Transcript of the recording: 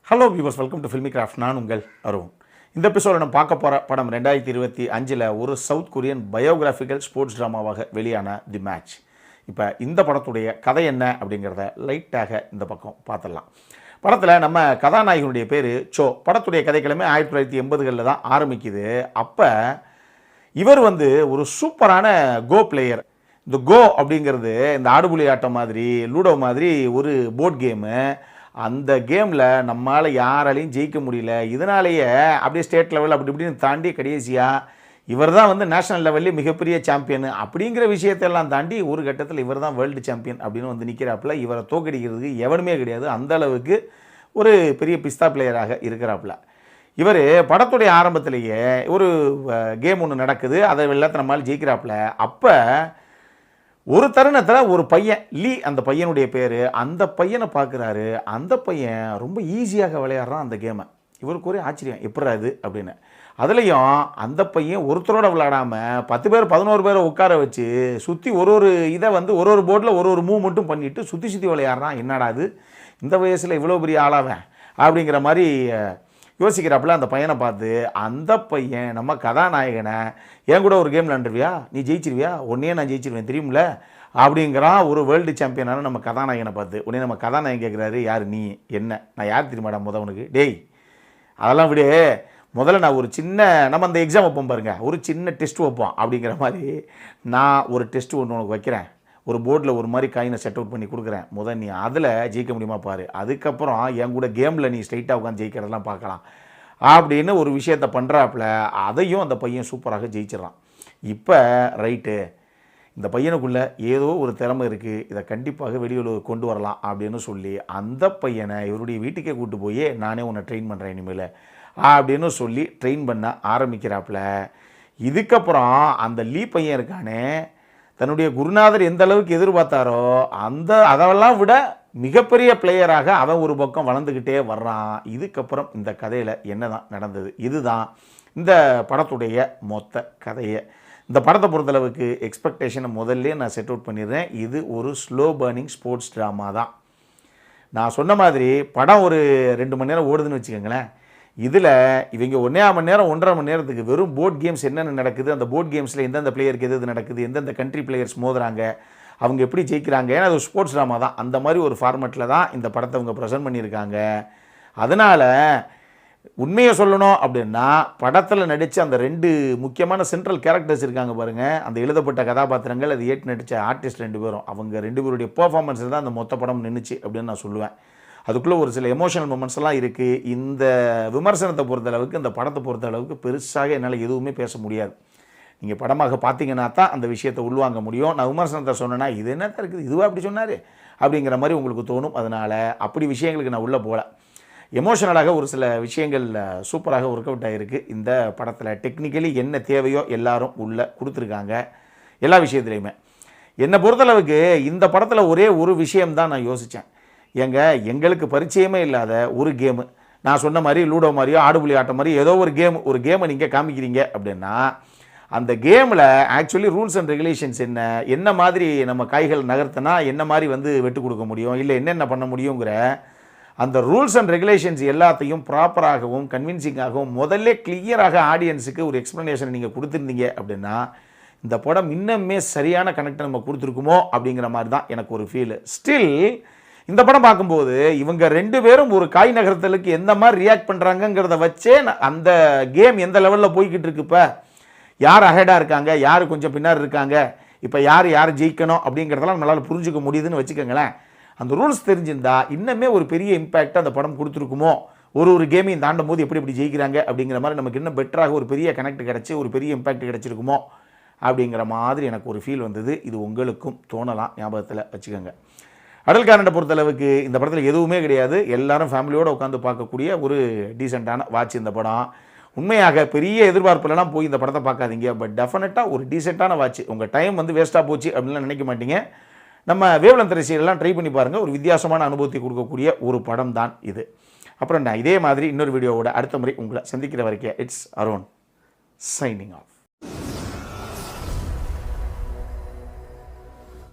Hello viewers, welcome to filmi craft. நான் உங்கள் அருண். இந்த எபிசோட நம்ம பார்க்க போகிற படம் 2025 ஒரு சவுத் கொரியன் பயோகிராஃபிக்கல் ஸ்போர்ட்ஸ் ட்ராமாவாக வெளியான தி மேட்ச். இப்போ இந்த படத்துடைய கதை என்ன அப்படிங்கிறத லைட்டாக இந்த பக்கம் பார்த்துடலாம். படத்தில் நம்ம கதாநாயகனுடைய பேர் சோ. படத்துடைய கதைக்கிழமை 1980களில் தான் ஆரம்பிக்குது. அப்போ இவர் ஒரு சூப்பரான கோ பிளேயர். இந்த கோ அப்படிங்கிறது இந்த ஆடுபுலி ஆட்டம் மாதிரி, லூடோ மாதிரி ஒரு போர்ட் கேமு. அந்த கேமில் நம்மளால் யாராலையும் ஜெயிக்க முடியல. இதனாலேயே அப்படியே ஸ்டேட் லெவல் அப்படி இப்படின்னு தாண்டி கடைசியாக இவர் தான் நேஷனல் லெவல்லே மிகப்பெரிய சாம்பியன் அப்படிங்கிற விஷயத்தெல்லாம் தாண்டி ஒரு கட்டத்தில் இவர் தான் வேர்ல்டு சாம்பியன் அப்படின்னு நிற்கிறாப்புல. இவரை தோக்கடிக்கிறதுக்கு எவனுமே கிடையாது. அந்த அளவுக்கு ஒரு பெரிய பிஸ்தா பிளேயராக இருக்கிறாப்புல. இவர் படத்துடைய ஆரம்பத்திலேயே ஒரு கேம் ஒன்று நடக்குது, அதை எல்லாத்தையும் நம்மளால் ஜெயிக்கிறாப்புல. அப்போ ஒரு தருணத்தில் ஒரு பையன் லீ, அந்த பையனுடைய பேர், அந்த பையனை பார்க்குறாரு. அந்த பையன் ரொம்ப ஈஸியாக விளையாடுறான் அந்த கேமை. இவருக்கு ஒரே ஆச்சரியம், எப்படா இது அப்படின்னு. அதுலேயும் அந்த பையன் ஒருத்தரோட விளையாடாமல் 10 பேர் 11 பேரை உட்கார வச்சு சுற்றி ஒரு இதை ஒரு போர்டில் ஒரு மூவ் மட்டும் பண்ணிவிட்டு சுற்றி விளையாடுறான். என்னடா இது, இந்த வயசில் இவ்வளோ பெரிய ஆளாவேன் அப்படிங்கிற மாதிரி யோசிக்கிறாப்புல. அந்த பையனை பார்த்து அந்த பையன் நம்ம கதாநாயகனை, என் கூட ஒரு கேம் விளாண்டுருவியா, நீ ஜெயிச்சிருவியா, உன்னையே நான் ஜெயிச்சிருவேன் தெரியுமில்ல அப்படிங்கிறான் ஒரு வேர்ல்டு சாம்பியனான நம்ம கதாநாயகனை பார்த்து. உடனே நம்ம கதாநாயகன் கேட்குறாரு, யார் நீ, என்ன, நான் யார் தெரியுமாடா உனக்கு, டேய் அதெல்லாம் விடு, முதல்ல நான் ஒரு சின்ன, நம்ம அந்த எக்ஸாம் வைப்போம் பாருங்க, ஒரு சின்ன டெஸ்ட் வைப்போம் அப்படிங்கிற மாதிரி நான் ஒரு டெஸ்ட் ஒன்று உனக்கு வைக்கிறேன். ஒரு போர்டில் ஒரு மாதிரி காயினை செட் அவுட் பண்ணி கொடுக்குறேன். நீ அதில் ஜெயிக்க முடியுமா பாரு, அதுக்கப்புறம் என் கூட கேமில் நீ ஸ்ட்ரைட்டாக உட்காந்து ஜெயிக்கிறதெல்லாம் பார்க்கலாம் அப்படின்னு ஒரு விஷயத்தை பண்ணுறாப்புல. அதையும் அந்த பையன் சூப்பராக ஜெயிச்சிடறான். இப்போ ரைட்டு, இந்த பையனுக்குள்ளே ஏதோ ஒரு திறமை இருக்குது, இதை கண்டிப்பாக வெளியில் கொண்டு வரலாம் அப்படின்னு சொல்லி அந்த பையனை இவருடைய வீட்டுக்கே கூப்பிட்டு போய், நானே உன்னை ட்ரெயின் பண்ணுறேன் இனிமேல் அப்படின்னு சொல்லி ட்ரெயின் பண்ண ஆரம்பிக்கிறாப்புல. இதுக்கப்புறம் அந்த லீ பையன் இருக்கானே, தன்னுடைய குருநாதர் எந்த அளவுக்கு எதிர்பார்த்தாரோ அதெல்லாம் விட மிகப்பெரிய பிளேயராக அவன் ஒரு பக்கம் வளர்ந்துக்கிட்டே வர்றான். இதுக்கப்புறம் இந்த கதையில் என்ன தான் நடந்தது, இதுதான் இந்த படத்துடைய மொத்த கதையை. இந்த படத்தை பொறுத்தளவுக்கு எக்ஸ்பெக்டேஷனை முதல்ல நான் செட் அவுட் பண்ணிடுறேன். இது ஒரு ஸ்லோ பர்னிங் ஸ்போர்ட்ஸ் ட்ராமா தான். நான் சொன்ன மாதிரி படம் ஒரு 2 மணி நேரம் ஓடுதுன்னு வச்சுக்கோங்களேன். இதில் இவங்க 1.5 மணி நேரம் 1.5 மணி நேரத்துக்கு வெறும் போர்ட் கேம்ஸ் என்னென்ன நடக்குது, அந்த போர்ட் கேம்ஸில் எந்தெந்த பிளேயருக்கு எது நடக்குது, எந்தெந்த கண்ட்ரி பிளேயர்ஸ் மோதுறாங்க, அவங்க எப்படி ஜெயிக்கிறாங்க, ஏன்னா அது ஸ்போர்ட்ஸ் ட்ராமா தான். அந்த மாதிரி ஒரு ஃபார்மெட்டில் தான் இந்த படத்தை அவங்க ப்ரெசென்ட் பண்ணியிருக்காங்க. அதனால் உண்மையை சொல்லணும் அப்படின்னா, படத்தில் நடித்த அந்த 2 முக்கியமான சென்ட்ரல் கேரக்டர்ஸ் இருக்காங்க பாருங்கள், அந்த எழுதப்பட்ட கதாபாத்திரங்கள், அது ஏற்று நடித்த ஆர்டிஸ்ட் 2 பேரும், அவங்க 2 பேருடைய பெர்ஃபார்மன்ஸில் தான் அந்த மொத்த படம் நின்றுச்சு அப்படின்னு நான் சொல்லுவேன். அதுக்குள்ளே ஒரு சில எமோஷனல் மூமெண்ட்ஸ்லாம் இருக்குது. இந்த விமர்சனத்தை பொறுத்தளவுக்கு, இந்த படத்தை பொறுத்தளவுக்கு பெருசாக என்னால் எதுவுமே பேச முடியாது. நீங்கள் படமாக பார்த்தீங்கன்னா தான் அந்த விஷயத்தை உள்வாங்க முடியும். நான் விமர்சனத்தை சொன்னேன்னா இது என்னத்தான் இருக்குது, இதுவாக அப்படி சொன்னார் அப்படிங்கிற மாதிரி உங்களுக்கு தோணும். அதனால் அப்படி விஷயங்களுக்கு நான் உள்ளே போகல. எமோஷனலாக ஒரு சில விஷயங்கள் சூப்பராக ஒர்க் அவுட் ஆகிருக்கு இந்த படத்தில். டெக்னிக்கலி என்ன தேவையோ எல்லாரும் உள்ளே கொடுத்துருக்காங்க எல்லா விஷயத்துலையுமே. என்னை பொறுத்தளவுக்கு இந்த படத்தில் ஒரே ஒரு விஷயம்தான் நான் யோசித்தேன். எங்களுக்கு பரிச்சயமே இல்லாத ஒரு கேமு, நான் சொன்ன மாதிரி லூடோ மாதிரியோ ஆடுபுலி ஆட்டம் மாதிரி ஏதோ ஒரு கேமை நீங்கள் காமிக்கிறீங்க அப்படின்னா, அந்த கேமில் ஆக்சுவலி ரூல்ஸ் அண்ட் ரெகுலேஷன்ஸ் என்ன மாதிரி நம்ம காய்கள் நகர்த்தினா என்ன மாதிரி வெட்டு கொடுக்க முடியும், இல்லை என்னென்ன பண்ண முடியுங்கிற அந்த ரூல்ஸ் அண்ட் ரெகுலேஷன்ஸ் எல்லாத்தையும் ப்ராப்பராகவும் கன்வின்சிங்காகவும் முதல்ல கிளியராக ஆடியன்ஸுக்கு ஒரு எக்ஸ்ப்ளனேஷன் நீங்கள் கொடுத்துருந்தீங்க அப்படின்னா, இந்த படம் இன்னுமே சரியான கனெக்ட் நம்ம கொடுத்துருக்குமோ அப்படிங்கிற மாதிரி தான் எனக்கு ஒரு ஃபீல். ஸ்டில் இந்த படம் பார்க்கும்போது இவங்க 2 பேரும் ஒரு காய் நகரத்தலுக்கு எந்த மாதிரி ரியாக்ட் பண்ணுறாங்கங்கிறத வச்சே அந்த கேம் எந்த லெவலில் போய்கிட்டு இருக்கு, இப்போ யார் அஹெடாக இருக்காங்க, யார் கொஞ்சம் பின்னாடி இருக்காங்க, இப்போ யார் ஜெயிக்கணும் அப்படிங்கிறதெல்லாம் நம்மளால் புரிஞ்சுக்க முடியுதுன்னு வச்சுக்கோங்களேன். அந்த ரூல்ஸ் தெரிஞ்சிருந்தா இன்னுமே ஒரு பெரிய இம்பேக்ட் அந்த படம் கொடுத்துருக்குமோ, ஒரு கேமையும் தாண்டும் போது எப்படி ஜெயிக்கிறாங்க அப்படிங்கிற மாதிரி நமக்கு இன்னும் பெட்டராக ஒரு பெரிய கனெக்ட் கிடச்சி ஒரு பெரிய இம்பேக்ட் கிடச்சிருக்குமோ அப்படிங்கிற மாதிரி எனக்கு ஒரு ஃபீல் வந்தது. இது உங்களுக்கும் தோணலாம், ஞாபகத்தில் வச்சுக்கோங்க. அடல்காரனை பொறுத்தளவுக்கு இந்த படத்தில் எதுவுமே கிடையாது. எல்லாரும் ஃபேமிலியோடு உட்காந்து பார்க்கக்கூடிய ஒரு டீசெண்டான வாட்ச் இந்த படம். உண்மையாக பெரிய எதிர்பார்ப்புலாம் போய் இந்த படத்தை பார்க்காதீங்க. பட் டெஃபினட்டாக ஒரு டீசெண்டான வாட்ச். உங்கள் டைம் வேஸ்ட்டாக போச்சு அப்படின்லாம் நினைக்க மாட்டீங்க. நம்ம வேவ்லந்த் ரசிகர்கள்லாம் ட்ரை பண்ணி பாருங்கள். ஒரு வித்தியாசமான அனுபவத்தை கொடுக்கக்கூடிய ஒரு படம் தான் இது. அப்புறம் நான் இதே மாதிரி இன்னொரு வீடியோவோட அடுத்த முறை உங்களை சந்திக்கிற வரைக்கும் இட்ஸ் அருண் சைனிங் ஆஃப்.